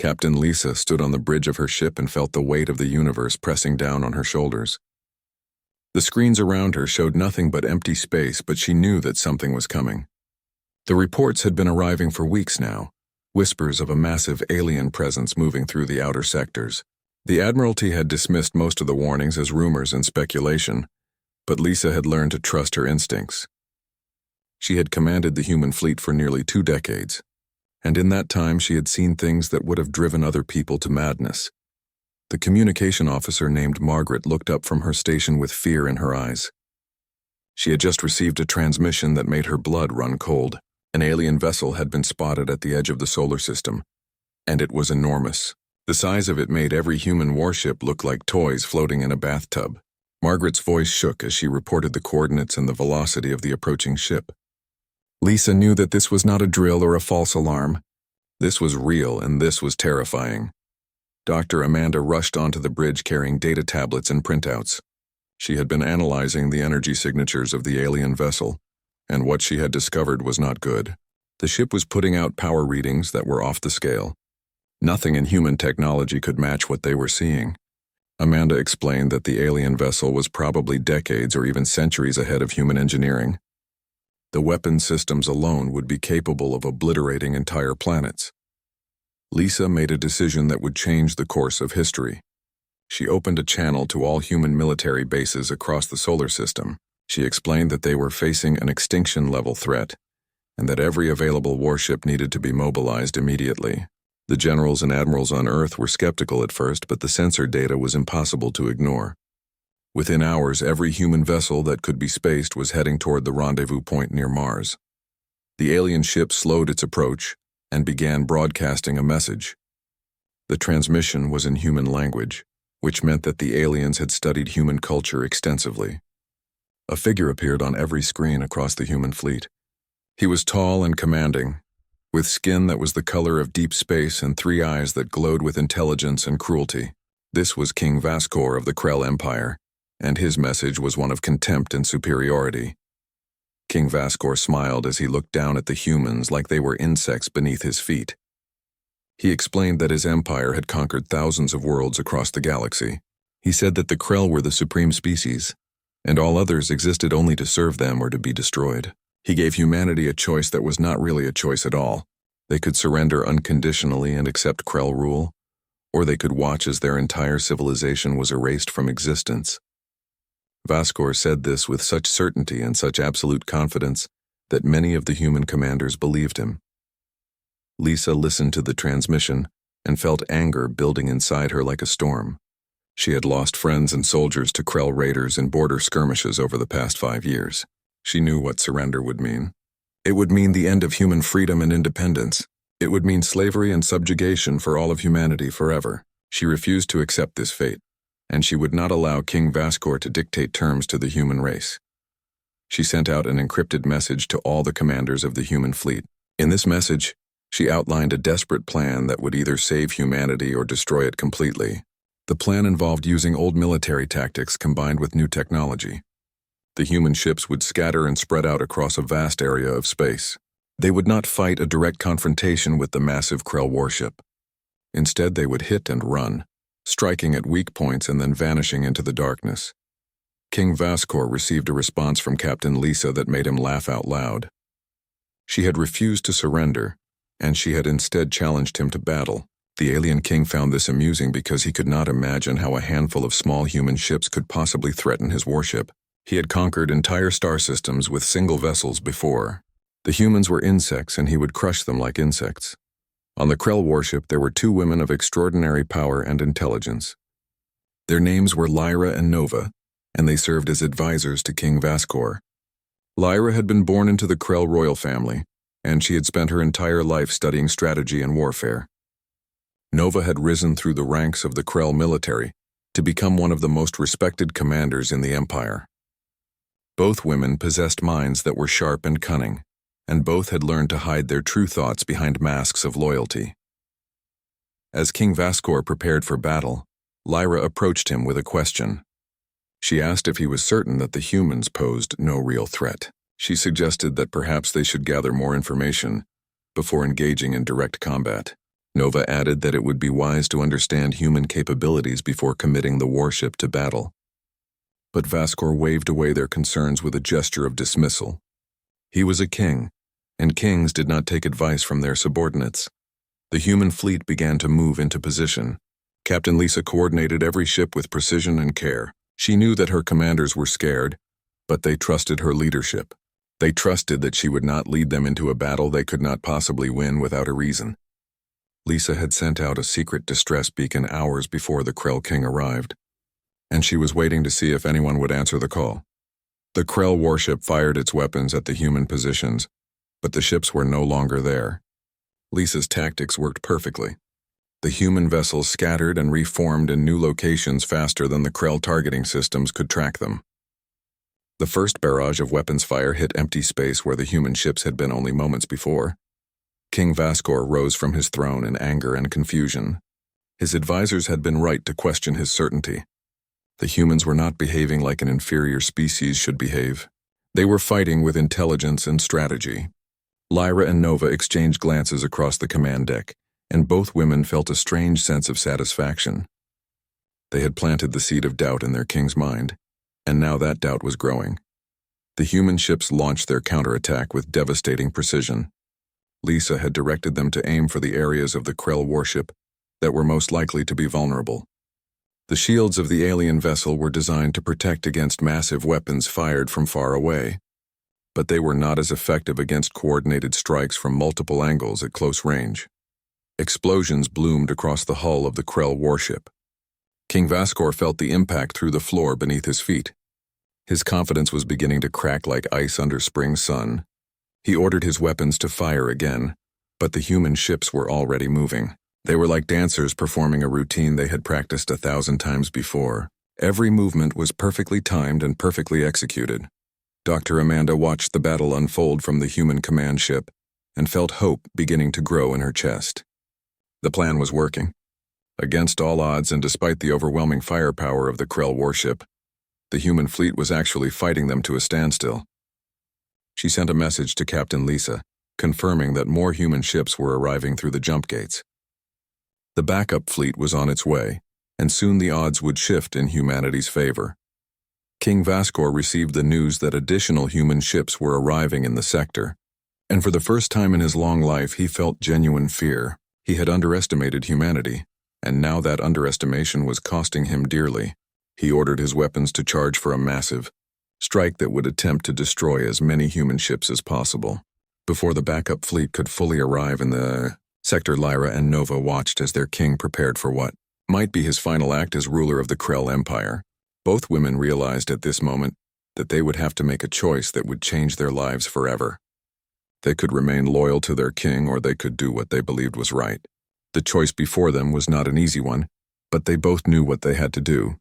Captain Lisa stood on the bridge of her ship and felt the weight of the universe pressing down on her shoulders. The screens around her showed nothing but empty space, but she knew that something was coming. The reports had been arriving for weeks now, whispers of a massive alien presence moving through the outer sectors. The Admiralty had dismissed most of the warnings as rumors and speculation, but Lisa had learned to trust her instincts. She had commanded the human fleet for nearly 2 decades, and in that time she had seen things that would have driven other people to madness. The communication officer named Margaret looked up from her station with fear in her eyes. She had just received a transmission that made her blood run cold. An alien vessel had been spotted at the edge of the solar system, and it was enormous. The size of it made every human warship look like toys floating in a bathtub. Margaret's voice shook as she reported the coordinates and the velocity of the approaching ship. Lisa knew that this was not a drill or a false alarm. This was real, and this was terrifying. Dr. Amanda rushed onto the bridge carrying data tablets and printouts. She had been analyzing the energy signatures of the alien vessel, and what she had discovered was not good. The ship was putting out power readings that were off the scale. Nothing in human technology could match what they were seeing. Amanda explained that the alien vessel was probably decades or even centuries ahead of human engineering. The weapon systems alone would be capable of obliterating entire planets. Lisa made a decision that would change the course of history. She opened a channel to all human military bases across the solar system. She explained that they were facing an extinction-level threat, and that every available warship needed to be mobilized immediately. The generals and admirals on Earth were skeptical at first, but the sensor data was impossible to ignore. Within hours, every human vessel that could be spaced was heading toward the rendezvous point near Mars. The alien ship slowed its approach and began broadcasting a message. The transmission was in human language, which meant that the aliens had studied human culture extensively. A figure appeared on every screen across the human fleet. He was tall and commanding, with skin that was the color of deep space and 3 eyes that glowed with intelligence and cruelty. This was King Vascor of the Krell Empire, and his message was one of contempt and superiority. King Vascor smiled as he looked down at the humans like they were insects beneath his feet. He explained that his empire had conquered thousands of worlds across the galaxy. He said that the Krell were the supreme species, and all others existed only to serve them or to be destroyed. He gave humanity a choice that was not really a choice at all. They could surrender unconditionally and accept Krell rule, or they could watch as their entire civilization was erased from existence. Vascor said this with such certainty and such absolute confidence that many of the human commanders believed him. Lisa listened to the transmission and felt anger building inside her like a storm. She had lost friends and soldiers to Krell raiders and border skirmishes over the past 5 years. She knew what surrender would mean. It would mean the end of human freedom and independence. It would mean slavery and subjugation for all of humanity forever. She refused to accept this fate, and she would not allow King Vascor to dictate terms to the human race. She sent out an encrypted message to all the commanders of the human fleet. In this message, she outlined a desperate plan that would either save humanity or destroy it completely. The plan involved using old military tactics combined with new technology. The human ships would scatter and spread out across a vast area of space. They would not fight a direct confrontation with the massive Krell warship. Instead, they would hit and run, striking at weak points and then vanishing into the darkness. King Vascor received a response from Captain Lisa that made him laugh out loud. She had refused to surrender, and she had instead challenged him to battle. The alien king found this amusing because he could not imagine how a handful of small human ships could possibly threaten his warship. He had conquered entire star systems with single vessels before. The humans were insects, and he would crush them like insects. On the Krell warship, there were 2 women of extraordinary power and intelligence. Their names were Lyra and Nova, and they served as advisors to King Vascor. Lyra had been born into the Krell royal family, and she had spent her entire life studying strategy and warfare. Nova had risen through the ranks of the Krell military to become one of the most respected commanders in the Empire. Both women possessed minds that were sharp and cunning, and both had learned to hide their true thoughts behind masks of loyalty. As King Vascor prepared for battle, Lyra approached him with a question. She asked if he was certain that the humans posed no real threat. She suggested that perhaps they should gather more information before engaging in direct combat. Nova added that it would be wise to understand human capabilities before committing the warship to battle. But Vascor waved away their concerns with a gesture of dismissal. He was a king, and kings did not take advice from their subordinates. The human fleet began to move into position. Captain Lisa coordinated every ship with precision and care. She knew that her commanders were scared, but they trusted her leadership. They trusted that she would not lead them into a battle they could not possibly win without a reason. Lisa had sent out a secret distress beacon hours before the Krell King arrived, and she was waiting to see if anyone would answer the call. The Krell warship fired its weapons at the human positions, but the ships were no longer there. Lisa's tactics worked perfectly. The human vessels scattered and reformed in new locations faster than the Krell targeting systems could track them. The first barrage of weapons fire hit empty space where the human ships had been only moments before. King Vascor rose from his throne in anger and confusion. His advisors had been right to question his certainty. The humans were not behaving like an inferior species should behave. They were fighting with intelligence and strategy. Lyra and Nova exchanged glances across the command deck, and both women felt a strange sense of satisfaction. They had planted the seed of doubt in their king's mind, and now that doubt was growing. The human ships launched their counterattack with devastating precision. Lisa had directed them to aim for the areas of the Krell warship that were most likely to be vulnerable. The shields of the alien vessel were designed to protect against massive weapons fired from far away, but they were not as effective against coordinated strikes from multiple angles at close range. Explosions bloomed across the hull of the Krell warship. King Vascor felt the impact through the floor beneath his feet. His confidence was beginning to crack like ice under spring sun. He ordered his weapons to fire again, but the human ships were already moving. They were like dancers performing a routine they had practiced 1,000 times before. Every movement was perfectly timed and perfectly executed. Dr. Amanda watched the battle unfold from the human command ship and felt hope beginning to grow in her chest. The plan was working. Against all odds and despite the overwhelming firepower of the Krell warship, the human fleet was actually fighting them to a standstill. She sent a message to Captain Lisa, confirming that more human ships were arriving through the jump gates. The backup fleet was on its way, and soon the odds would shift in humanity's favor. King Vascor received the news that additional human ships were arriving in the sector, and for the first time in his long life he felt genuine fear. He had underestimated humanity, and now that underestimation was costing him dearly. He ordered his weapons to charge for a massive strike that would attempt to destroy as many human ships as possible. Before the backup fleet could fully arrive in the sector, Lyra and Nova watched as their king prepared for what might be his final act as ruler of the Krell Empire. Both women realized at this moment that they would have to make a choice that would change their lives forever. They could remain loyal to their king, or they could do what they believed was right. The choice before them was not an easy one, but they both knew what they had to do.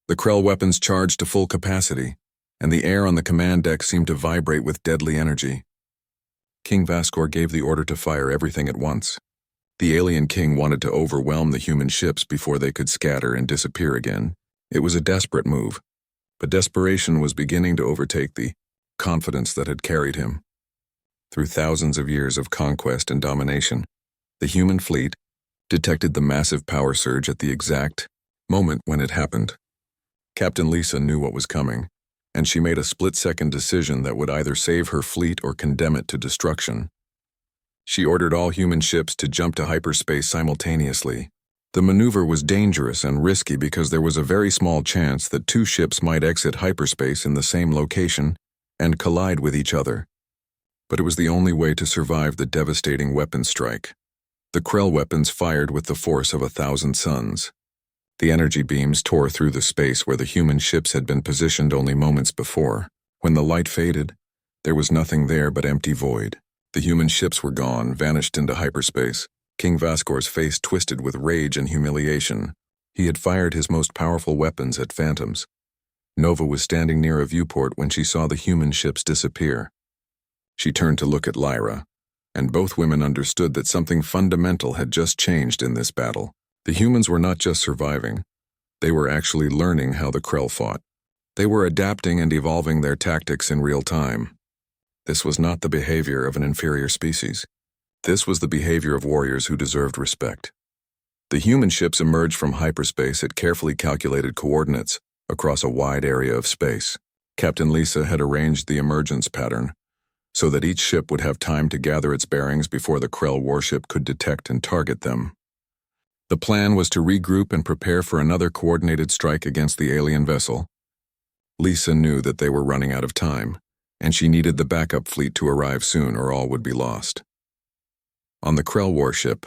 The Krell weapons charged to full capacity, and the air on the command deck seemed to vibrate with deadly energy. King Vascor gave the order to fire everything at once. The alien king wanted to overwhelm the human ships before they could scatter and disappear again. It was a desperate move, but desperation was beginning to overtake the confidence that had carried him. Through thousands of years of conquest and domination, the human fleet detected the massive power surge at the exact moment when it happened. Captain Lisa knew what was coming, and she made a split-second decision that would either save her fleet or condemn it to destruction. She ordered all human ships to jump to hyperspace simultaneously. The maneuver was dangerous and risky because there was a very small chance that two ships might exit hyperspace in the same location and collide with each other. But it was the only way to survive the devastating weapon strike. The Krell weapons fired with the force of 1,000 suns. The energy beams tore through the space where the human ships had been positioned only moments before. When the light faded, there was nothing there but empty void. The human ships were gone, vanished into hyperspace. King Vascor's face twisted with rage and humiliation. He had fired his most powerful weapons at phantoms. Nova was standing near a viewport when she saw the human ships disappear. She turned to look at Lyra, and both women understood that something fundamental had just changed in this battle. The humans were not just surviving. They were actually learning how the Krell fought. They were adapting and evolving their tactics in real time. This was not the behavior of an inferior species. This was the behavior of warriors who deserved respect. The human ships emerged from hyperspace at carefully calculated coordinates across a wide area of space. Captain Lisa had arranged the emergence pattern so that each ship would have time to gather its bearings before the Krell warship could detect and target them. The plan was to regroup and prepare for another coordinated strike against the alien vessel. Lisa knew that they were running out of time, and she needed the backup fleet to arrive soon or all would be lost. On the Krell warship,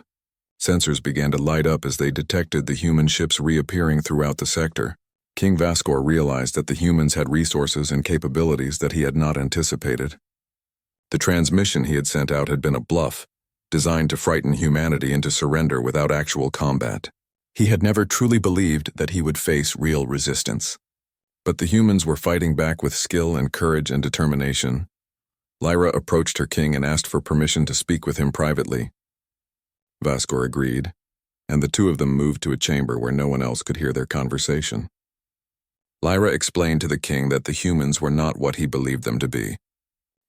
sensors began to light up as they detected the human ships reappearing throughout the sector. King Vascor realized that the humans had resources and capabilities that he had not anticipated. The transmission he had sent out had been a bluff, designed to frighten humanity into surrender without actual combat. He had never truly believed that he would face real resistance. But the humans were fighting back with skill and courage and determination. Lyra approached her king and asked for permission to speak with him privately. Vascor agreed, and the two of them moved to a chamber where no one else could hear their conversation. Lyra explained to the king that the humans were not what he believed them to be.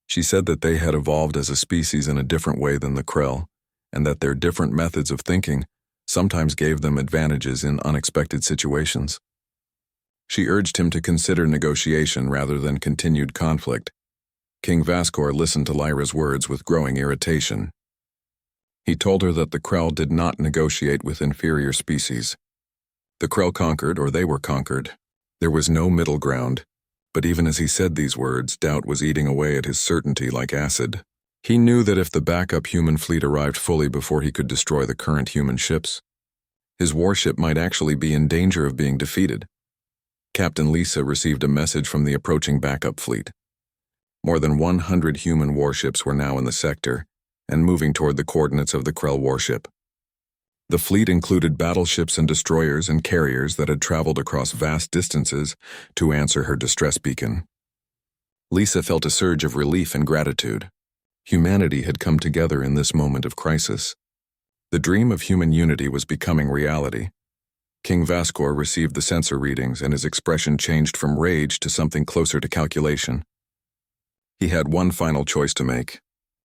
She said that they had evolved as a species in a different way than the Krell, and that their different methods of thinking sometimes gave them advantages in unexpected situations. She urged him to consider negotiation rather than continued conflict. King Vascor listened to Lyra's words with growing irritation. He told her that the Krell did not negotiate with inferior species. The Krell conquered or they were conquered. There was no middle ground, but even as he said these words, doubt was eating away at his certainty like acid. He knew that if the backup human fleet arrived fully before he could destroy the current human ships, his warship might actually be in danger of being defeated. Captain Lisa received a message from the approaching backup fleet. More than 100 human warships were now in the sector and moving toward the coordinates of the Krell warship. The fleet included battleships and destroyers and carriers that had traveled across vast distances to answer her distress beacon. Lisa felt a surge of relief and gratitude. Humanity had come together in this moment of crisis. The dream of human unity was becoming reality. King Vascor received the sensor readings and his expression changed from rage to something closer to calculation. He had one final choice to make.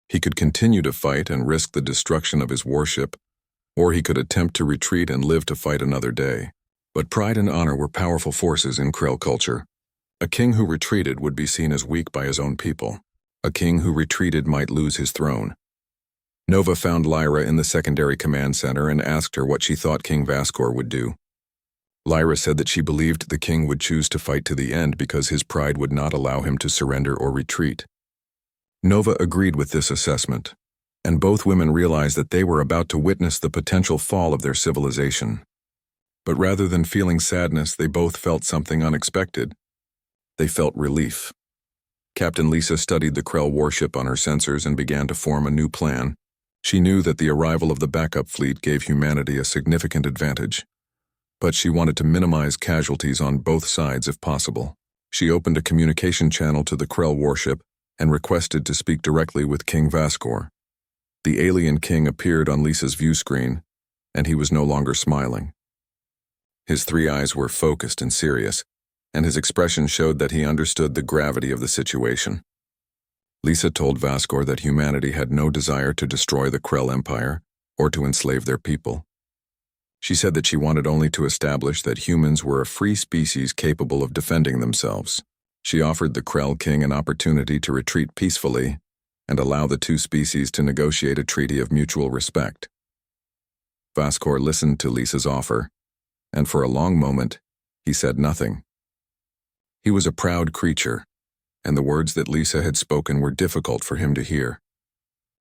He could continue to fight and risk the destruction of his warship, or he could attempt to retreat and live to fight another day. But pride and honor were powerful forces in Krell culture. A king who retreated would be seen as weak by his own people. A king who retreated might lose his throne. Nova found Lyra in the secondary command center and asked her what she thought King Vascor would do. Lyra said that she believed the king would choose to fight to the end because his pride would not allow him to surrender or retreat. Nova agreed with this assessment, and both women realized that they were about to witness the potential fall of their civilization. But rather than feeling sadness, they both felt something unexpected. They felt relief. Captain Lisa studied the Krell warship on her sensors and began to form a new plan. She knew that the arrival of the backup fleet gave humanity a significant advantage, but she wanted to minimize casualties on both sides if possible. She opened a communication channel to the Krell warship and requested to speak directly with King Vascor. The alien king appeared on Lisa's view screen, and he was no longer smiling. His three eyes were focused and serious, and his expression showed that he understood the gravity of the situation. Lisa told Vascor that humanity had no desire to destroy the Krell Empire or to enslave their people. She said that she wanted only to establish that humans were a free species capable of defending themselves. She offered the Krell king an opportunity to retreat peacefully and allow the two species to negotiate a treaty of mutual respect. Vascor listened to Lisa's offer, and for a long moment, he said nothing. He was a proud creature, and the words that Lisa had spoken were difficult for him to hear.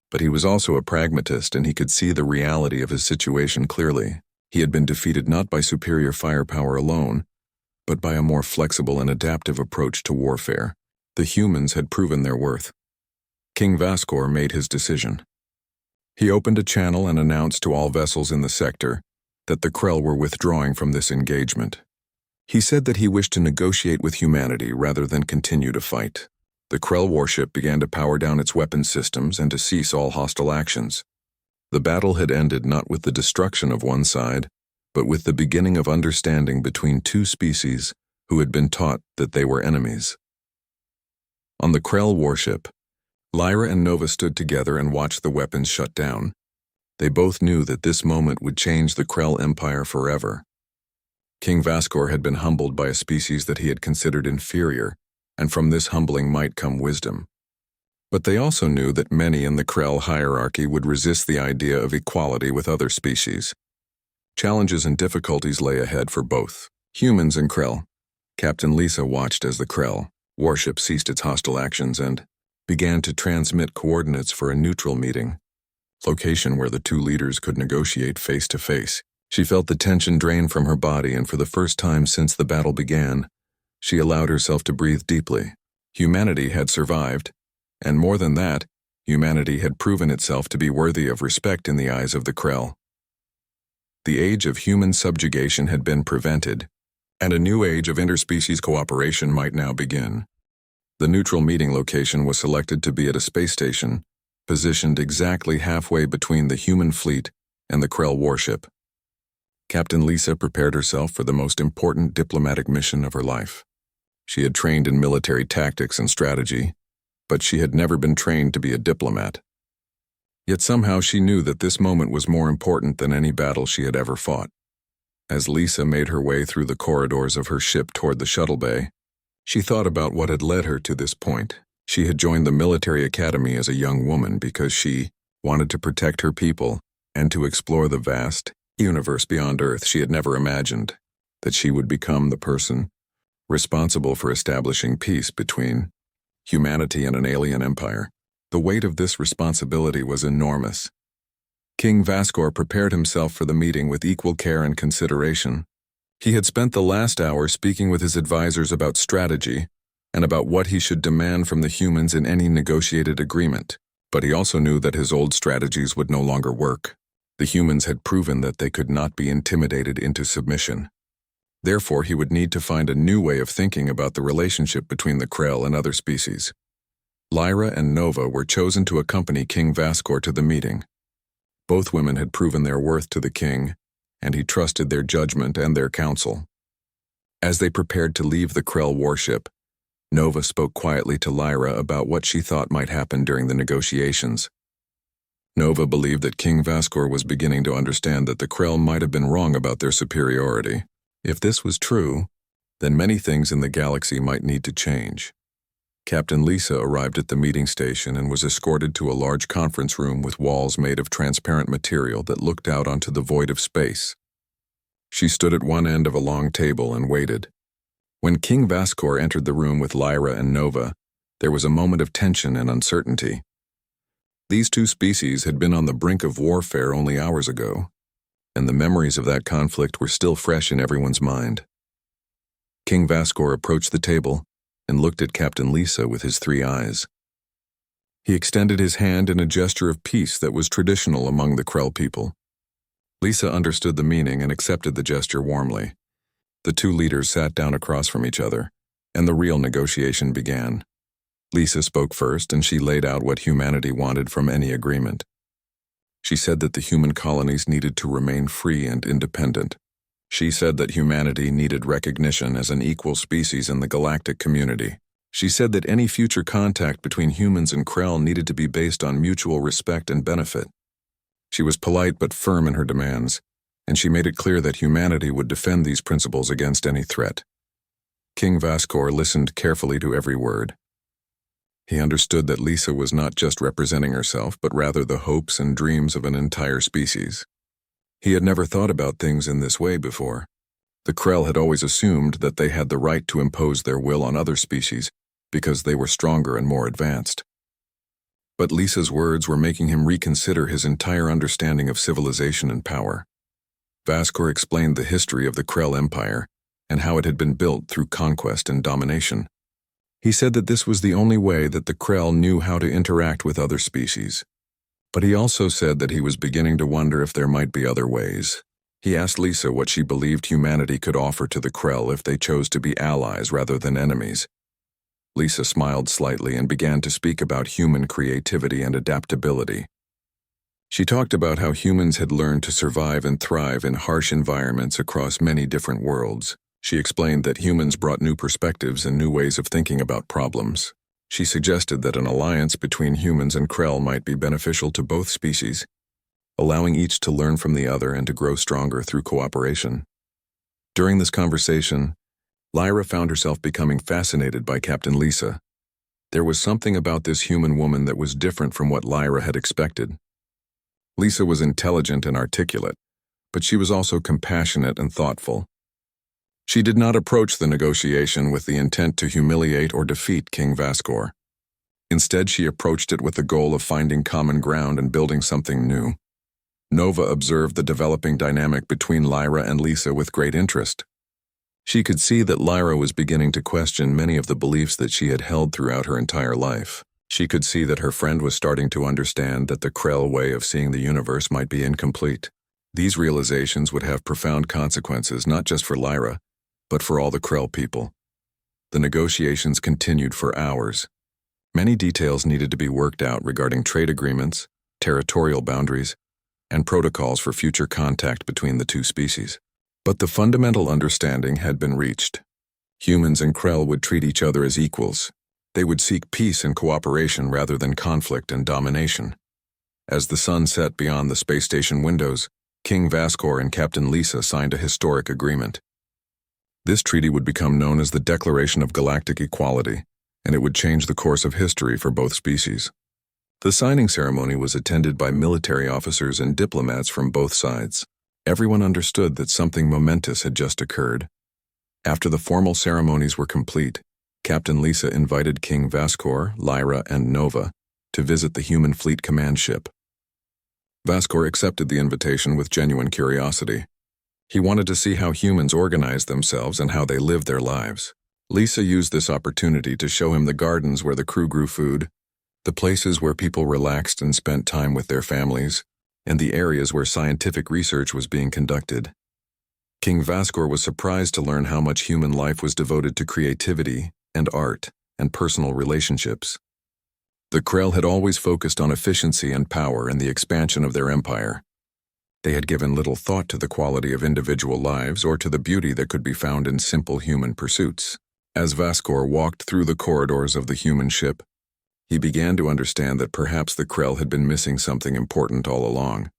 But he was also a pragmatist, and he could see the reality of his situation clearly. He had been defeated not by superior firepower alone, but by a more flexible and adaptive approach to warfare. The humans had proven their worth. King Vascor made his decision. He opened a channel and announced to all vessels in the sector that the Krell were withdrawing from this engagement. He said that he wished to negotiate with humanity rather than continue to fight. The Krell warship began to power down its weapon systems and to cease all hostile actions. The battle had ended not with the destruction of one side, but with the beginning of understanding between two species who had been taught that they were enemies. On the Krell warship, Lyra and Nova stood together and watched the weapons shut down. They both knew that this moment would change the Krell Empire forever. King Vascor had been humbled by a species that he had considered inferior, and from this humbling might come wisdom. But they also knew that many in the Krell hierarchy would resist the idea of equality with other species. Challenges and difficulties lay ahead for both humans and Krell. Captain Lisa watched as the Krell warship ceased its hostile actions and began to transmit coordinates for a neutral meeting, location where the two leaders could negotiate face to face. She felt the tension drain from her body, and for the first time since the battle began, she allowed herself to breathe deeply. Humanity had survived, and more than that, humanity had proven itself to be worthy of respect in the eyes of the Krell. The age of human subjugation had been prevented, and a new age of interspecies cooperation might now begin. The neutral meeting location was selected to be at a space station, positioned exactly halfway between the human fleet and the Krell warship. Captain Lisa prepared herself for the most important diplomatic mission of her life. She had trained in military tactics and strategy, but she had never been trained to be a diplomat. Yet somehow she knew that this moment was more important than any battle she had ever fought. As Lisa made her way through the corridors of her ship toward the shuttle bay, she thought about what had led her to this point. She had joined the military academy as a young woman because she wanted to protect her people and to explore the vast universe beyond Earth. She had never imagined that she would become the person responsible for establishing peace between humanity and an alien empire. The weight of this responsibility was enormous. King Vascor prepared himself for the meeting with equal care and consideration. He had spent the last hour speaking with his advisors about strategy and about what he should demand from the humans in any negotiated agreement, but he also knew that his old strategies would no longer work. The humans had proven that they could not be intimidated into submission. Therefore, he would need to find a new way of thinking about the relationship between the Krell and other species. Lyra and Nova were chosen to accompany King Vascor to the meeting. Both women had proven their worth to the king, and he trusted their judgment and their counsel. As they prepared to leave the Krell warship, Nova spoke quietly to Lyra about what she thought might happen during the negotiations. Nova believed that King Vascor was beginning to understand that the Krell might have been wrong about their superiority. If this was true, then many things in the galaxy might need to change. Captain Lisa arrived at the meeting station and was escorted to a large conference room with walls made of transparent material that looked out onto the void of space. She stood at one end of a long table and waited. When King Vascor entered the room with Lyra and Nova, there was a moment of tension and uncertainty. These two species had been on the brink of warfare only hours ago, and the memories of that conflict were still fresh in everyone's mind. King Vascor approached the table and looked at Captain Lisa with his three eyes. He extended his hand in a gesture of peace that was traditional among the Krell people. Lisa understood the meaning and accepted the gesture warmly. The two leaders sat down across from each other, and the real negotiation began. Lisa spoke first, and she laid out what humanity wanted from any agreement. She said that the human colonies needed to remain free and independent. She said that humanity needed recognition as an equal species in the galactic community. She said that any future contact between humans and Krell needed to be based on mutual respect and benefit. She was polite but firm in her demands, and she made it clear that humanity would defend these principles against any threat. King Vascor listened carefully to every word. He understood that Lisa was not just representing herself, but rather the hopes and dreams of an entire species. He had never thought about things in this way before. The Krell had always assumed that they had the right to impose their will on other species because they were stronger and more advanced. But Lisa's words were making him reconsider his entire understanding of civilization and power. Vascor explained the history of the Krell Empire and how it had been built through conquest and domination. He said that this was the only way that the Krell knew how to interact with other species. But he also said that he was beginning to wonder if there might be other ways. He asked Lisa what she believed humanity could offer to the Krell if they chose to be allies rather than enemies. Lisa smiled slightly and began to speak about human creativity and adaptability. She talked about how humans had learned to survive and thrive in harsh environments across many different worlds. She explained that humans brought new perspectives and new ways of thinking about problems. She suggested that an alliance between humans and Krell might be beneficial to both species, allowing each to learn from the other and to grow stronger through cooperation. During this conversation, Lyra found herself becoming fascinated by Captain Lisa. There was something about this human woman that was different from what Lyra had expected. Lisa was intelligent and articulate, but she was also compassionate and thoughtful. She did not approach the negotiation with the intent to humiliate or defeat King Vascor. Instead, she approached it with the goal of finding common ground and building something new. Nova observed the developing dynamic between Lyra and Lisa with great interest. She could see that Lyra was beginning to question many of the beliefs that she had held throughout her entire life. She could see that her friend was starting to understand that the Krell way of seeing the universe might be incomplete. These realizations would have profound consequences not just for Lyra, but for all the Krell people. The negotiations continued for hours. Many details needed to be worked out regarding trade agreements, territorial boundaries, and protocols for future contact between the two species. But the fundamental understanding had been reached. Humans and Krell would treat each other as equals. They would seek peace and cooperation rather than conflict and domination. As the sun set beyond the space station windows, King Vascor and Captain Lisa signed a historic agreement. This treaty would become known as the Declaration of Galactic Equality, and it would change the course of history for both species. The signing ceremony was attended by military officers and diplomats from both sides. Everyone understood that something momentous had just occurred. After the formal ceremonies were complete, Captain Lisa invited King Vascor, Lyra, and Nova to visit the human fleet command ship. Vascor accepted the invitation with genuine curiosity. He wanted to see how humans organized themselves and how they lived their lives. Lisa used this opportunity to show him the gardens where the crew grew food, the places where people relaxed and spent time with their families, and the areas where scientific research was being conducted. King Vascor was surprised to learn how much human life was devoted to creativity and art and personal relationships. The Krell had always focused on efficiency and power and the expansion of their empire. They had given little thought to the quality of individual lives or to the beauty that could be found in simple human pursuits. As Vascor walked through the corridors of the human ship, he began to understand that perhaps the Krell had been missing something important all along.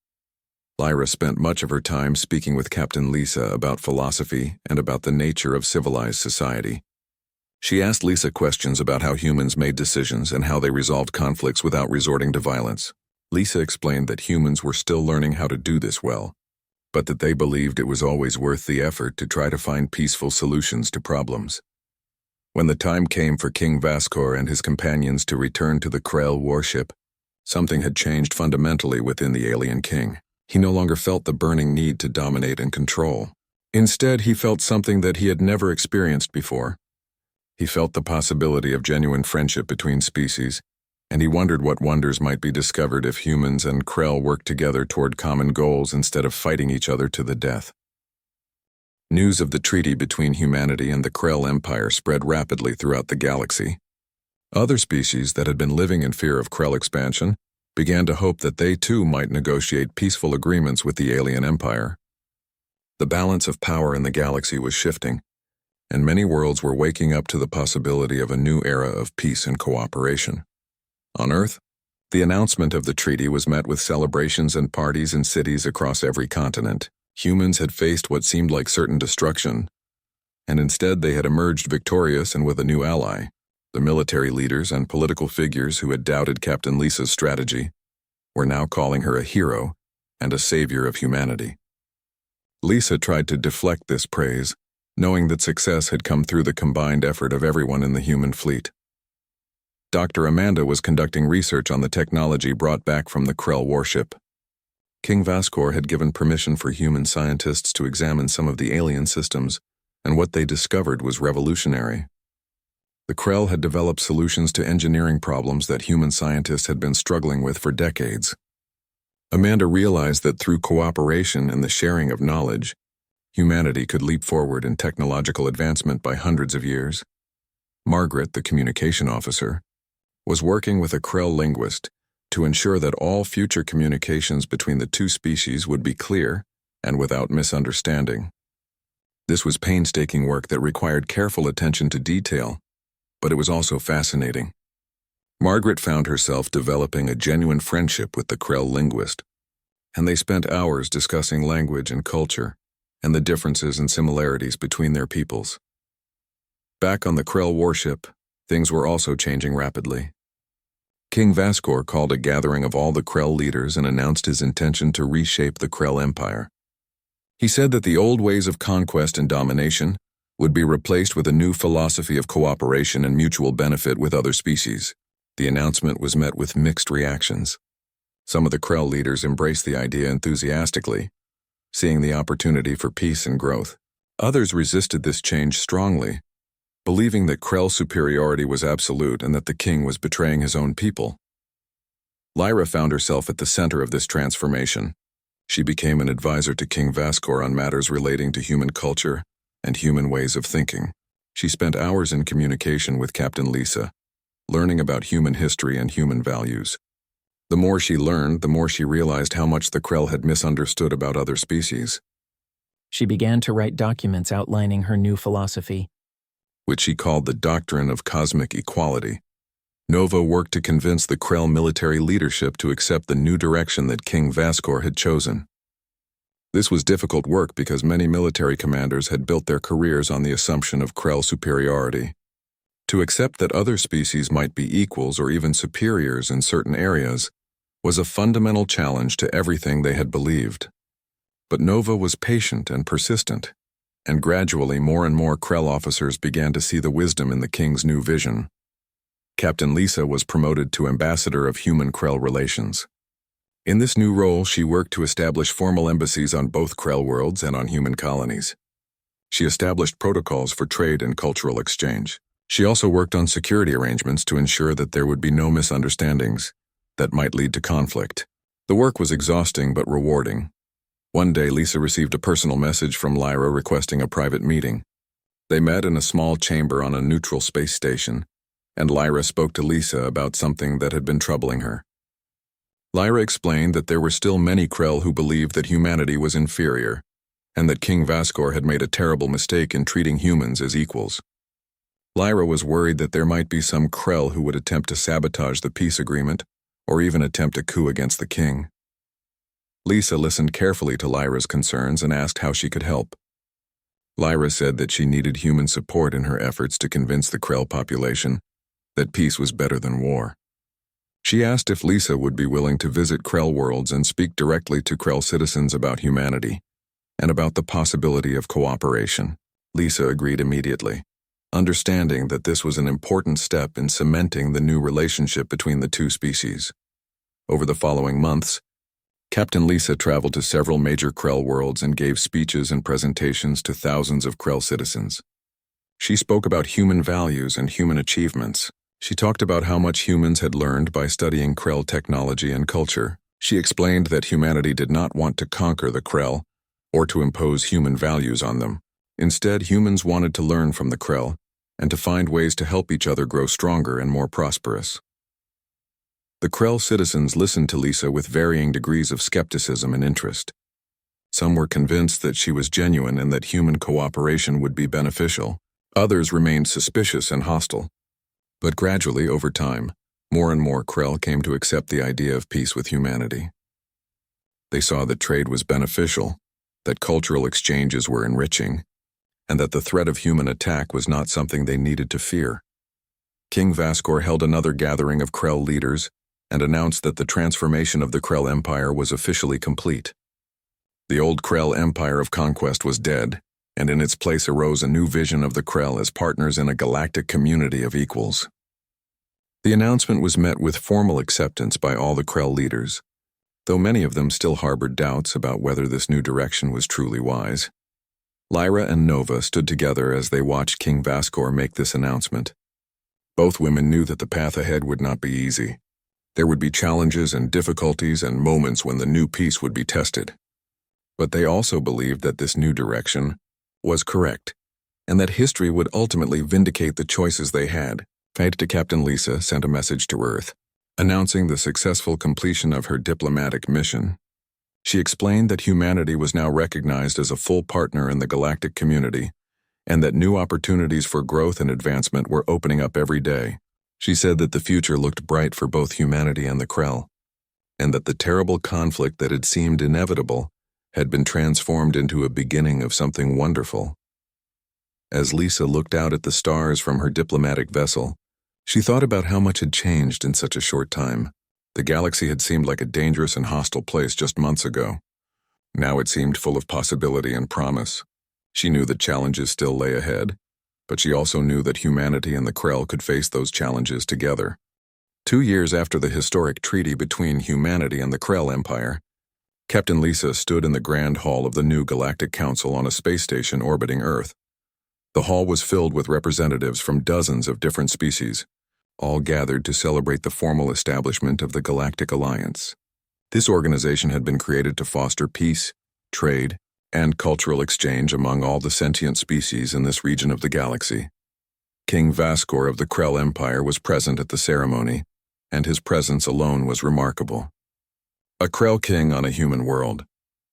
Lyra spent much of her time speaking with Captain Lisa about philosophy and about the nature of civilized society. She asked Lisa questions about how humans made decisions and how they resolved conflicts without resorting to violence. Lisa explained that humans were still learning how to do this well, but that they believed it was always worth the effort to try to find peaceful solutions to problems. When the time came for King Vascor and his companions to return to the Krell warship, something had changed fundamentally within the alien king. He no longer felt the burning need to dominate and control. Instead, he felt something that he had never experienced before. He felt the possibility of genuine friendship between species, and he wondered what wonders might be discovered if humans and Krell worked together toward common goals instead of fighting each other to the death. News of the treaty between humanity and the Krell Empire spread rapidly throughout the galaxy. Other species that had been living in fear of Krell expansion began to hope that they too might negotiate peaceful agreements with the alien empire. The balance of power in the galaxy was shifting, and many worlds were waking up to the possibility of a new era of peace and cooperation. On Earth, the announcement of the treaty was met with celebrations and parties in cities across every continent. Humans had faced what seemed like certain destruction, and instead they had emerged victorious and with a new ally. The military leaders and political figures who had doubted Captain Lisa's strategy were now calling her a hero and a savior of humanity. Lisa tried to deflect this praise, knowing that success had come through the combined effort of everyone in the human fleet. Dr. Amanda was conducting research on the technology brought back from the Krell warship. King Vascor had given permission for human scientists to examine some of the alien systems, and what they discovered was revolutionary. The Krell had developed solutions to engineering problems that human scientists had been struggling with for decades. Amanda realized that through cooperation and the sharing of knowledge, humanity could leap forward in technological advancement by hundreds of years. Margaret, the communication officer, was working with a Krell linguist to ensure that all future communications between the two species would be clear and without misunderstanding. This was painstaking work that required careful attention to detail, but it was also fascinating. Margaret found herself developing a genuine friendship with the Krell linguist, and they spent hours discussing language and culture and the differences and similarities between their peoples. Back on the Krell warship, things were also changing rapidly. King Vascor called a gathering of all the Krell leaders and announced his intention to reshape the Krell Empire. He said that the old ways of conquest and domination would be replaced with a new philosophy of cooperation and mutual benefit with other species. The announcement was met with mixed reactions. Some of the Krell leaders embraced the idea enthusiastically, seeing the opportunity for peace and growth. Others resisted this change strongly, believing that Krell superiority was absolute and that the king was betraying his own people. Lyra found herself at the center of this transformation. She became an advisor to King Vascor on matters relating to human culture and human ways of thinking. She spent hours in communication with Captain Lisa, learning about human history and human values. The more she learned, the more she realized how much the Krell had misunderstood about other species. She began to write documents outlining her new philosophy, which she called the Doctrine of Cosmic Equality. Nova worked to convince the Krell military leadership to accept the new direction that King Vascor had chosen. This was difficult work because many military commanders had built their careers on the assumption of Krell superiority. To accept that other species might be equals or even superiors in certain areas was a fundamental challenge to everything they had believed. But Nova was patient and persistent, and gradually more and more Krell officers began to see the wisdom in the king's new vision. Captain Lisa was promoted to ambassador of human Krell relations. In this new role, she worked to establish formal embassies on both Krell worlds and on human colonies. She established protocols for trade and cultural exchange. She also worked on security arrangements to ensure that there would be no misunderstandings that might lead to conflict. The work was exhausting but rewarding. One day, Lisa received a personal message from Lyra requesting a private meeting. They met in a small chamber on a neutral space station, and Lyra spoke to Lisa about something that had been troubling her. Lyra explained that there were still many Krell who believed that humanity was inferior, and that King Vascor had made a terrible mistake in treating humans as equals. Lyra was worried that there might be some Krell who would attempt to sabotage the peace agreement, or even attempt a coup against the king. Lisa listened carefully to Lyra's concerns and asked how she could help. Lyra said that she needed human support in her efforts to convince the Krell population that peace was better than war. She asked if Lisa would be willing to visit Krell worlds and speak directly to Krell citizens about humanity and about the possibility of cooperation. Lisa agreed immediately, understanding that this was an important step in cementing the new relationship between the two species. Over the following months, Captain Lisa traveled to several major Krell worlds and gave speeches and presentations to thousands of Krell citizens. She spoke about human values and human achievements. She talked about how much humans had learned by studying Krell technology and culture. She explained that humanity did not want to conquer the Krell or to impose human values on them. Instead, humans wanted to learn from the Krell and to find ways to help each other grow stronger and more prosperous. The Krell citizens listened to Lisa with varying degrees of skepticism and interest. Some were convinced that she was genuine and that human cooperation would be beneficial. Others remained suspicious and hostile. But gradually, over time, more and more Krell came to accept the idea of peace with humanity. They saw that trade was beneficial, that cultural exchanges were enriching, and that the threat of human attack was not something they needed to fear. King Vascor held another gathering of Krell leaders and announced that the transformation of the Krell Empire was officially complete. The old Krell Empire of conquest was dead, and in its place arose a new vision of the Krell as partners in a galactic community of equals. The announcement was met with formal acceptance by all the Krell leaders, though many of them still harbored doubts about whether this new direction was truly wise. Lyra and Nova stood together as they watched King Vascor make this announcement. Both women knew that the path ahead would not be easy. There would be challenges and difficulties and moments when the new peace would be tested. But they also believed that this new direction was correct, and that history would ultimately vindicate the choices they had. Fate to Captain Lisa sent a message to Earth, announcing the successful completion of her diplomatic mission. She explained that humanity was now recognized as a full partner in the galactic community, and that new opportunities for growth and advancement were opening up every day. She said that the future looked bright for both humanity and the Krell, and that the terrible conflict that had seemed inevitable had been transformed into a beginning of something wonderful. As Lisa looked out at the stars from her diplomatic vessel, she thought about how much had changed in such a short time. The galaxy had seemed like a dangerous and hostile place just months ago. Now it seemed full of possibility and promise. She knew that challenges still lay ahead, but she also knew that humanity and the Krell could face those challenges together. 2 years after the historic treaty between humanity and the Krell Empire, Captain Lisa stood in the grand hall of the new Galactic Council on a space station orbiting Earth. The hall was filled with representatives from dozens of different species, all gathered to celebrate the formal establishment of the Galactic Alliance. This organization had been created to foster peace, trade, and cultural exchange among all the sentient species in this region of the galaxy. King Vascor of the Krell Empire was present at the ceremony, and his presence alone was remarkable. A Krell king on a human world,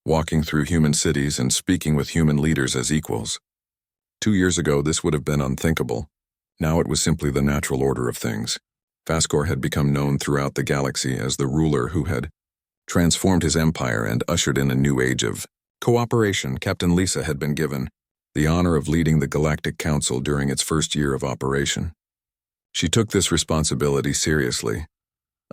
walking through human cities and speaking with human leaders as equals. 2 years ago, this would have been unthinkable. Now it was simply the natural order of things. Vascor had become known throughout the galaxy as the ruler who had transformed his empire and ushered in a new age of cooperation. Captain Lisa had been given the honor of leading the Galactic Council during its first year of operation. She took this responsibility seriously,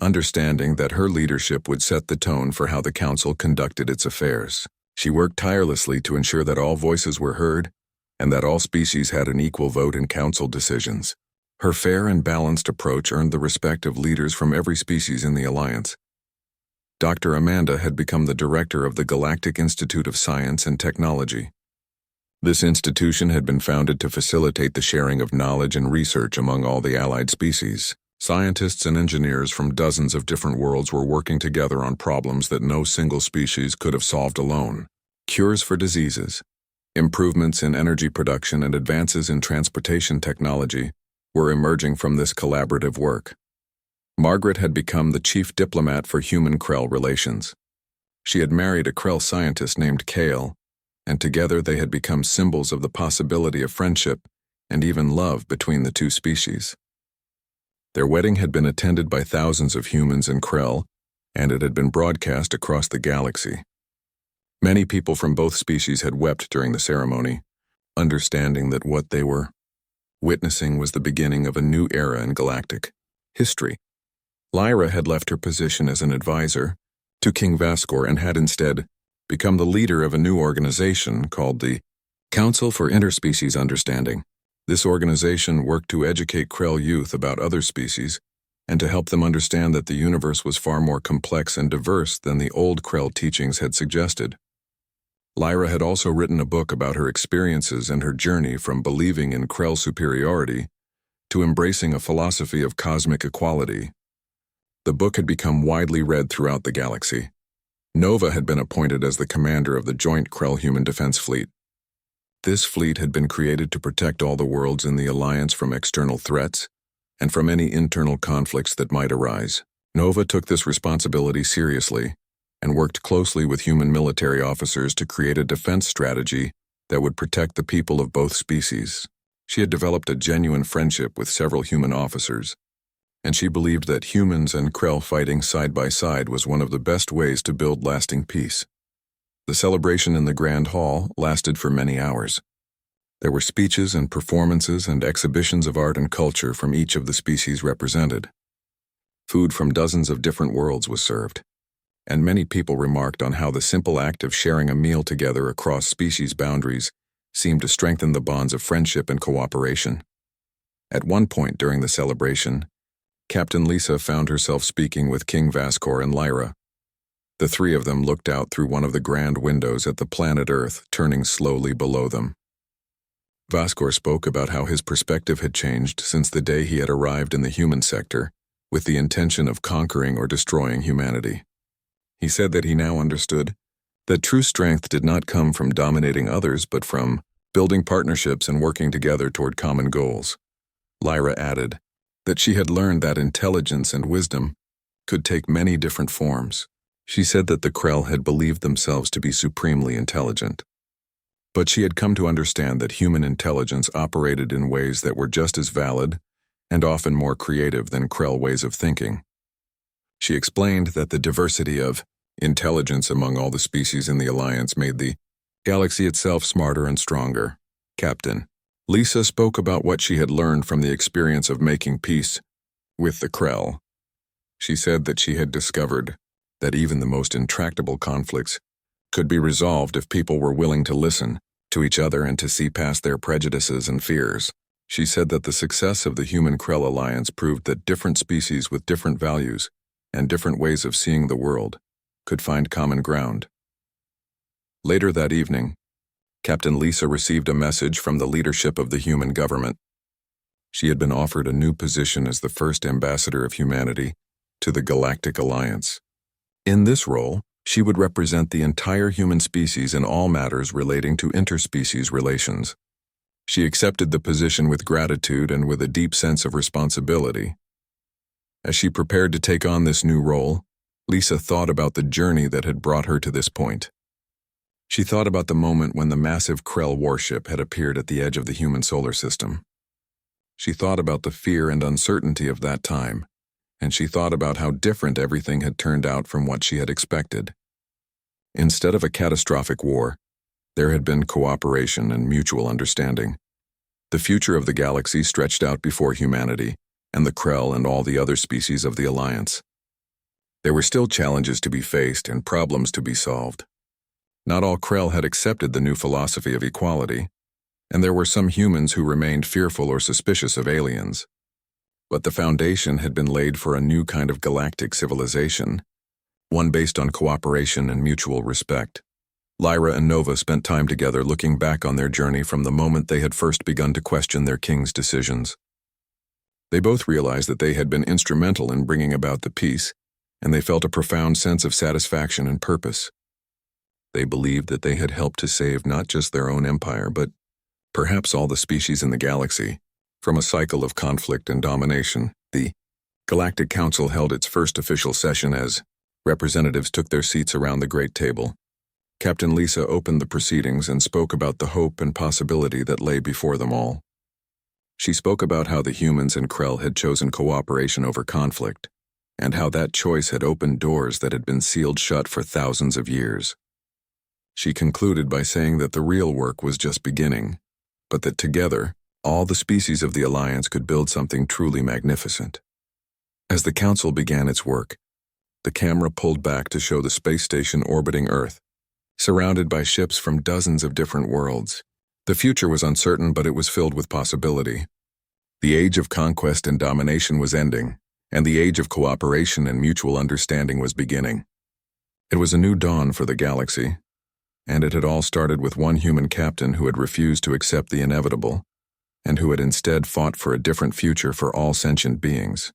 understanding that her leadership would set the tone for how the Council conducted its affairs. She worked tirelessly to ensure that all voices were heard and that all species had an equal vote in Council decisions. Her fair and balanced approach earned the respect of leaders from every species in the Alliance. Dr. Amanda had become the director of the Galactic Institute of Science and Technology. This institution had been founded to facilitate the sharing of knowledge and research among all the allied species. Scientists and engineers from dozens of different worlds were working together on problems that no single species could have solved alone. Cures for diseases, improvements in energy production, and advances in transportation technology were emerging from this collaborative work. Margaret had become the chief diplomat for human-Krell relations. She had married a Krell scientist named Kale, and together they had become symbols of the possibility of friendship and even love between the two species. Their wedding had been attended by thousands of humans and Krell, and it had been broadcast across the galaxy. Many people from both species had wept during the ceremony, understanding that what they were witnessing was the beginning of a new era in galactic history. Lyra had left her position as an advisor to King Vascor and had instead become the leader of a new organization called the Council for Interspecies Understanding. This organization worked to educate Krell youth about other species and to help them understand that the universe was far more complex and diverse than the old Krell teachings had suggested. Lyra had also written a book about her experiences and her journey from believing in Krell superiority to embracing a philosophy of cosmic equality. The book had become widely read throughout the galaxy. Nova had been appointed as the commander of the Joint Krell-Human Defense Fleet. This fleet had been created to protect all the worlds in the Alliance from external threats and from any internal conflicts that might arise. Nova took this responsibility seriously and worked closely with human military officers to create a defense strategy that would protect the people of both species. She had developed a genuine friendship with several human officers, and she believed that humans and Krell fighting side by side was one of the best ways to build lasting peace. The celebration in the Grand Hall lasted for many hours. There were speeches and performances and exhibitions of art and culture from each of the species represented. Food from dozens of different worlds was served, and many people remarked on how the simple act of sharing a meal together across species boundaries seemed to strengthen the bonds of friendship and cooperation. At one point during the celebration, Captain Lisa found herself speaking with King Vascor and Lyra. The three of them looked out through one of the grand windows at the planet Earth, turning slowly below them. Vascor spoke about how his perspective had changed since the day he had arrived in the human sector, with the intention of conquering or destroying humanity. He said that he now understood that true strength did not come from dominating others but from building partnerships and working together toward common goals. Lyra added that she had learned that intelligence and wisdom could take many different forms. She said that the Krell had believed themselves to be supremely intelligent, but she had come to understand that human intelligence operated in ways that were just as valid and often more creative than Krell ways of thinking. She explained that the diversity of intelligence among all the species in the Alliance made the galaxy itself smarter and stronger. Captain Lisa spoke about what she had learned from the experience of making peace with the Krell. She said that she had discovered that even the most intractable conflicts could be resolved if people were willing to listen to each other and to see past their prejudices and fears. She said that the success of the Human-Krell alliance proved that different species with different values and different ways of seeing the world could find common ground. Later that evening, Captain Lisa received a message from the leadership of the human government. She had been offered a new position as the first ambassador of humanity to the Galactic Alliance. In this role, she would represent the entire human species in all matters relating to interspecies relations. She accepted the position with gratitude and with a deep sense of responsibility. As she prepared to take on this new role, Lisa thought about the journey that had brought her to this point. She thought about the moment when the massive Krell warship had appeared at the edge of the human solar system. She thought about the fear and uncertainty of that time, and she thought about how different everything had turned out from what she had expected. Instead of a catastrophic war, there had been cooperation and mutual understanding. The future of the galaxy stretched out before humanity, and the Krell and all the other species of the Alliance. There were still challenges to be faced and problems to be solved. Not all Krell had accepted the new philosophy of equality, and there were some humans who remained fearful or suspicious of aliens. But the foundation had been laid for a new kind of galactic civilization, one based on cooperation and mutual respect. Lyra and Nova spent time together looking back on their journey from the moment they had first begun to question their king's decisions. They both realized that they had been instrumental in bringing about the peace, and they felt a profound sense of satisfaction and purpose. They believed that they had helped to save not just their own empire, but perhaps all the species in the galaxy, from a cycle of conflict and domination. The Galactic Council held its first official session as representatives took their seats around the great table. Captain Lisa opened the proceedings and spoke about the hope and possibility that lay before them all. She spoke about how the humans and Krell had chosen cooperation over conflict, and how that choice had opened doors that had been sealed shut for thousands of years. She concluded by saying that the real work was just beginning, but that together, all the species of the Alliance could build something truly magnificent. As the Council began its work, the camera pulled back to show the space station orbiting Earth, surrounded by ships from dozens of different worlds. The future was uncertain, but it was filled with possibility. The age of conquest and domination was ending, and the age of cooperation and mutual understanding was beginning. It was a new dawn for the galaxy, and it had all started with one human captain who had refused to accept the inevitable, and who had instead fought for a different future for all sentient beings.